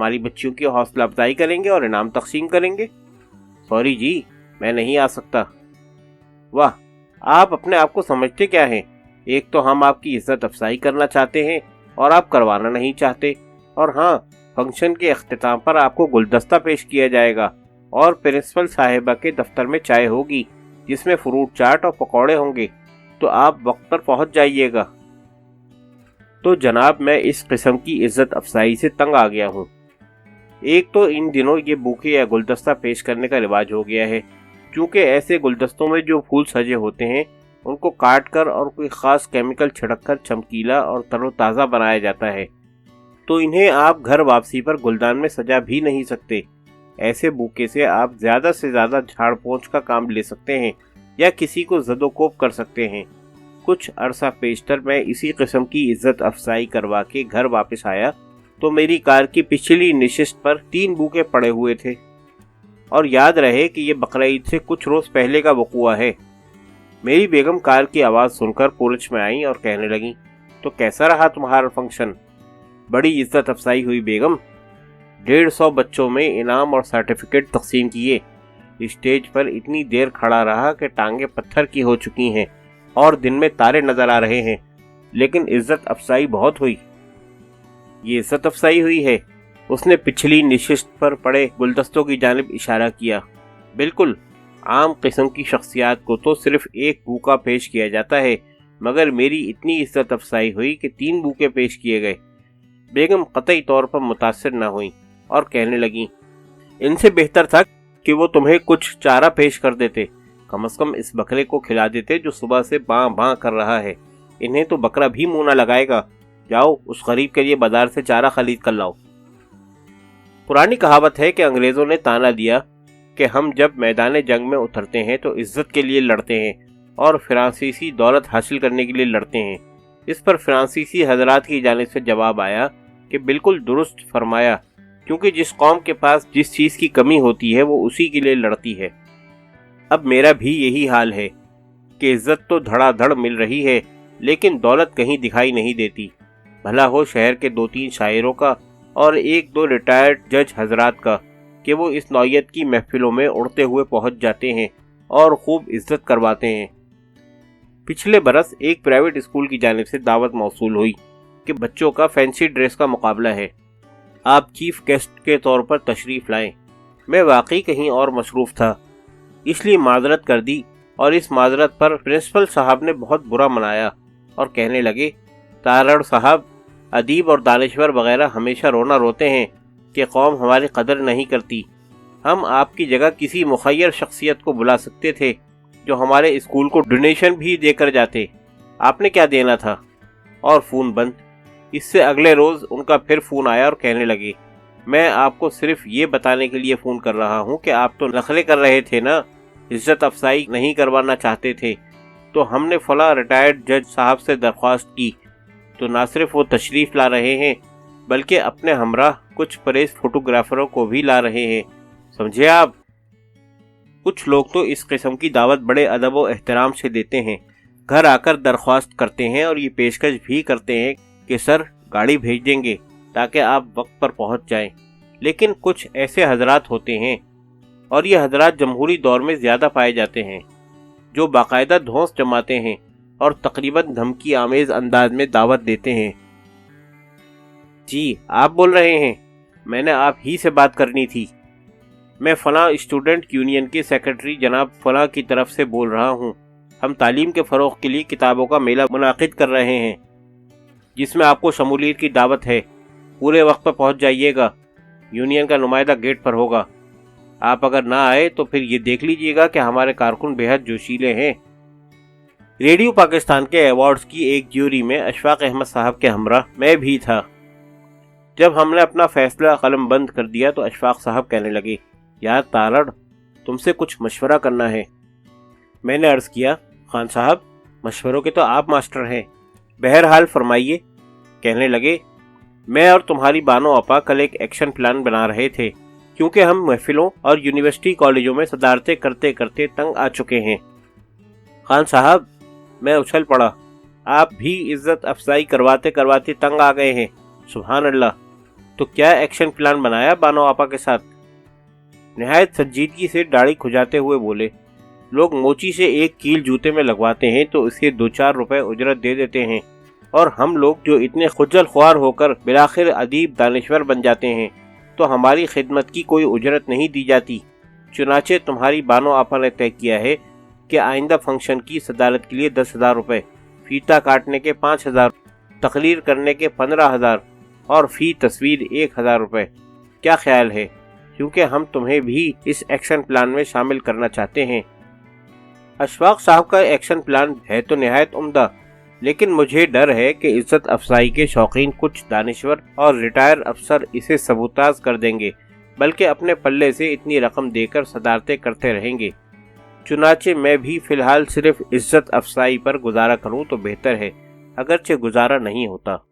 हमारी बच्चियों की हौसला अफजाई करेंगे और इनाम तकसीम करेंगे। सॉरी जी, मैं नहीं आ सकता। वाह, आप अपने आप को समझते क्या हैं? एक तो हम आपकी इज्जत अफजाई करना चाहते हैं और आप करवाना नहीं चाहते, और हाँ, फंक्शन के अख्तिताम पर आपको गुलदस्ता पेश किया जाएगा और प्रिंसिपल साहिबा के दफ्तर में चाय होगी जिसमें फ्रूट चाट और पकौड़े होंगे, तो आप वक्त पर पहुंच जाइएगा। तो जनाब, मैं इस किस्म की इज्जत अफजाई से तंग आ गया हूँ। एक तो इन दिनों ये बुके या गुलदस्ता पेश करने का रिवाज हो गया है, क्योंकि ऐसे गुलदस्तों में जो फूल सजे होते हैं उनको काट कर और कोई ख़ास केमिकल छिड़क कर चमकीला और तरोताज़ा बनाया जाता है, तो इन्हें आप घर वापसी पर गुलदान में सजा भी नहीं सकते। ऐसे बुके से आप ज़्यादा से ज़्यादा झाड़ पोंछ का काम ले सकते हैं या किसी को ज़दोकोब कर सकते हैं। कुछ अरसा पेशतर मैं इसी किस्म की इज्जत अफजाई करवा के घर वापस आया तो मेरी कार की पिछली नशिस्त पर 3 बुके पड़े हुए थे। और याद रहे कि ये बकरीद से कुछ रोज़ पहले का वक़ुआ है। मेरी बेगम कार की आवाज़ सुनकर पोर्च में आई और कहने लगी, तो कैसा रहा तुम्हारा फंक्शन? बड़ी इज्जत अफजाई हुई बेगम। 150 बच्चों में इनाम और सर्टिफिकेट तकसीम किए। स्टेज पर इतनी देर खड़ा रहा कि टांगे पत्थर की हो चुकी हैं और दिन में तारे नजर आ रहे हैं, लेकिन इज्जत अफजाई बहुत हुई। ये इज्जत अफजाई हुई है। उसने पिछली नशिस्त पर पड़े गुलदस्तों की जानिब इशारा किया। बिल्कुल, आम किस्म की शख्सियात को तो सिर्फ एक बूका पेश किया जाता है, मगर मेरी इतनी इज्जत अफजाई हुई कि 3 बूके पेश किए गए। बेगम कतई तौर पर मुतासिर न हुई और कहने लगी, इनसे बेहतर था कि वो तुम्हें कुछ चारा पेश कर देते। कम से कम इस बकरे को खिला देते जो सुबह से बां बां कर रहा है। इन्हें तो बकरा भी मुंह न लगाएगा। जाओ, उस गरीब के लिए बाजार से चारा खरीद कर लाओ। पुरानी कहावत है कि अंग्रेजों ने ताना दिया कि हम जब मैदान जंग में उतरते हैं तो इज्जत के लिए लड़ते हैं और फ्रांसीसी दौलत हासिल करने के लिए लड़ते हैं। इस पर फ्रांसीसी हजरात की जानिब से जवाब आया कि बिल्कुल दुरुस्त फरमाया, क्योंकि जिस कौम के पास जिस चीज़ की कमी होती है वो उसी के लिए लड़ती है। अब मेरा भी यही हाल है कि इज्जत तो धड़ाधड़ मिल रही है, लेकिन दौलत कहीं दिखाई नहीं देती। भला हो शहर के 2-3 शायरों का और 1-2 रिटायर्ड जज हजरात का कि वो इस नौयत की महफिलों में उड़ते हुए पहुंच जाते हैं और खूब इज्जत करवाते हैं। पिछले बरस एक प्राइवेट स्कूल की जानिब से दावत मौसूल हुई कि बच्चों का फैंसी ड्रेस का मुकाबला है, आप चीफ गेस्ट के तौर पर तशरीफ़ लाएं। मैं वाकई कहीं और मसरूफ़ था, इसलिए माजरत कर दी, और इस माजरत पर प्रिंसिपल साहब ने बहुत बुरा मनाया और कहने लगे, तारड़ साहब, अदीब और दानिश्वर वगैरह हमेशा रोना रोते हैं कि कौम हमारी कदर नहीं करती। हम आपकी जगह किसी मुखय्यर शख्सियत को बुला सकते थे जो हमारे स्कूल को डोनेशन भी देकर जाते। आपने क्या देना था? और फ़ोन बंद। इससे अगले रोज़ उनका फिर फ़ोन आया और कहने लगे, मैं आपको सिर्फ ये बताने के लिए फ़ोन कर रहा हूँ कि आप तो नखरे कर रहे थे ना, इज्जत अफजाई नहीं करवाना चाहते थे, तो हमने फला रिटायर्ड जज साहब से दरख्वास्त की, तो ना सिर्फ वो तशरीफ़ ला रहे हैं बल्कि अपने हमराह कुछ परेज फोटोग्राफरों को भी ला रहे हैं। समझे आप? कुछ लोग तो इस किस्म की दावत बड़े अदब व एहतराम से देते हैं, घर आकर दरख्वास्त करते हैं और ये पेशकश भी करते हैं कि सर गाड़ी भेज देंगे ताकि आप वक्त पर पहुंच जाएं। लेकिन कुछ ऐसे हजरात होते हैं, और ये हजरात जमहूरी दौर में ज़्यादा पाए जाते हैं, जो बाकायदा धौंस जमाते हैं और तकरीबन धमकी आमेज अंदाज में दावत देते हैं। जी, आप बोल रहे हैं? मैंने आप ही से बात करनी थी। मैं फलां स्टूडेंट यूनियन के सेक्रेटरी जनाब फलां की तरफ से बोल रहा हूँ। हम तालीम के फ़रोग़ के लिए किताबों का मेला मुनाकिद कर रहे हैं, जिसमें आपको शमूलियत की दावत है। पूरे वक्त पर पहुँच जाइएगा। यूनियन का नुमाइंदा गेट पर होगा। आप अगर ना आए तो फिर ये देख लीजिएगा कि हमारे कारकुन बेहद जोशीले हैं। रेडियो पाकिस्तान के अवार्ड्स की एक ज्यूरी में अशफाक अहमद साहब के हमरा मैं भी था। जब हमने अपना फैसला कलम बंद कर दिया तो अशफाक साहब कहने लगे, यार तारड़, तुमसे कुछ मशवरा करना है। मैंने अर्ज़ किया, खान साहब, मशवरों के तो आप मास्टर हैं, बहरहाल फरमाइए। कहने लगे, मैं और तुम्हारी बानो अपा कल एक एक्शन प्लान बना रहे थे, क्योंकि हम महफिलों और यूनिवर्सिटी कॉलेजों में सदारतें करते करते तंग आ चुके हैं। खान साहब, मैं उछल पड़ा, आप भी इज्जत अफजाई करवाते करवाते तंग आ गए हैं। सुभान अल्लाह। तो क्या एक्शन प्लान बनाया बानो आपा के साथ? निहायत संजीदगी से दाढ़ी खुजाते हुए बोले, लोग मोची से एक कील जूते में लगवाते हैं तो इसके 2-4 रुपए उजरत दे देते हैं, और हम लोग जो इतने खुज्जल ख्वार होकर बिलाखिर अदीब दानिश्वर बन जाते हैं तो हमारी खिदमत की कोई उजरत नहीं दी जाती। चुनाचे तुम्हारी बानो आपा ने तय किया है कि आइंदा फंक्शन की सदारत के लिए 10,000 रुपये, फीता काटने के 5,000, तकरीर करने के 15,000 और फी तस्वीर 1,000 रुपये। क्या ख्याल है? क्योंकि हम तुम्हें भी इस एक्शन प्लान में शामिल करना चाहते हैं। अशफाक साहब का एक्शन प्लान है तो निहायत उम्दा, लेकिन मुझे डर है कि इज्जत अफसाई के शौकीन कुछ दानिश्वर और रिटायर अफसर इसे सबूताज कर देंगे, बल्कि अपने पल्ले से इतनी रकम देकर सदारतें करते रहेंगे। चुनाचे मैं भी फिलहाल सिर्फ इज्जत अफसाई पर गुजारा करूं तो बेहतर है, अगरचे गुजारा नहीं होता।